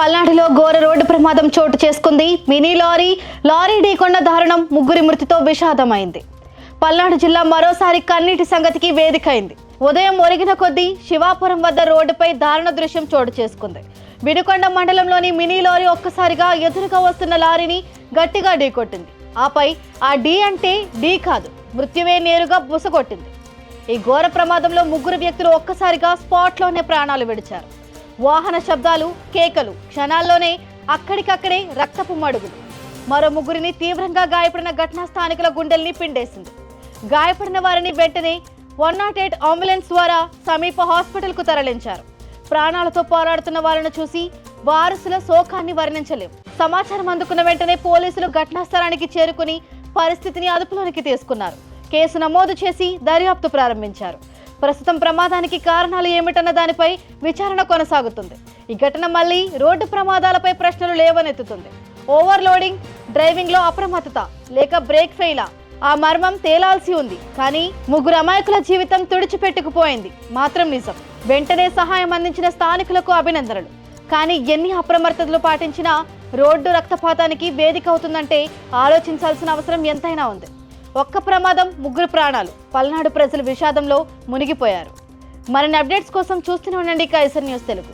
పల్నాడులో ఘోర రోడ్డు ప్రమాదం చోటు చేసుకుంది. మినీ లారీ ఢీకొన్న దారుణం, ముగ్గురి మృతితో విషాదమైంది. పల్నాడు జిల్లా మరోసారి కన్నీటి సంగతికి వేదికైంది. ఉదయం ఒరిగిన కొద్దీ శివాపురం వద్ద రోడ్డుపై దారుణ దృశ్యం చోటు చేసుకుంది. వినుకొండ మండలంలోని మినీ లారీ ఒక్కసారిగా ఎదురుగా వస్తున్న లారీని గట్టిగా ఢీకొట్టింది. ఆపై ఆ ఢీ అంటే ఢీ కాదు, మృత్యువే నేరుగా బుసగొట్టింది. ఈ ఘోర ప్రమాదంలో ముగ్గురు వ్యక్తులు ఒక్కసారిగా స్పాట్లోనే ప్రాణాలు విడిచారు. వాహన శబ్దాలు, కేకలు, క్షణాల్లోనే అక్కడికక్కడే రక్తపు మడుగులు. మరో ముగ్గురిని తీవ్రంగా గాయపడిన ఘటన స్థానికుల గుండెల్ని పిండేసింది. గాయపడిన వారిని వెంటనే 108 అంబులెన్స్ ద్వారా సమీప హాస్పిటల్కు తరలించారు. ప్రాణాలతో పోరాడుతున్న వారిని చూసి వారసుల శోకాన్ని వర్ణించలేం. సమాచారం అందుకున్న వెంటనే పోలీసులు ఘటనా స్థలానికి చేరుకుని పరిస్థితిని అదుపులోనికి తీసుకున్నారు. కేసు నమోదు చేసి దర్యాప్తు ప్రారంభించారు. ప్రస్తుతం ప్రమాదానికి కారణాలు ఏమిటన్న దానిపై విచారణ కొనసాగుతుంది. ఈ ఘటన మళ్లీ రోడ్డు ప్రమాదాలపై ప్రశ్నలు లేవనెత్తుతుంది. ఓవర్లోడింగ్, డ్రైవింగ్ లో అప్రమత్తత లేక బ్రేక్ ఫెయిలా, ఆ మర్మం తేలాల్సి ఉంది. కానీ ముగ్గురు అమాయకుల జీవితం తుడిచిపెట్టుకుపోయింది మాత్రం నిజం. వెంటనే సహాయం అందించిన స్థానికులకు అభినందనలు. కానీ ఎన్ని అప్రమత్తతలు పాటించినా రోడ్డు రక్తపాతానికి వేదిక అవుతుందంటే ఆలోచించాల్సిన అవసరం ఎంతైనా ఉంది. ఒక్క ప్రమాదం, ముగ్గురు ప్రాణాలు. పల్నాడు ప్రజలు విషాదంలో మునిగిపోయారు. మరిన్ని అప్డేట్స్ కోసం చూస్తూనే ఉండండి కైసర్ న్యూస్ తెలుగు.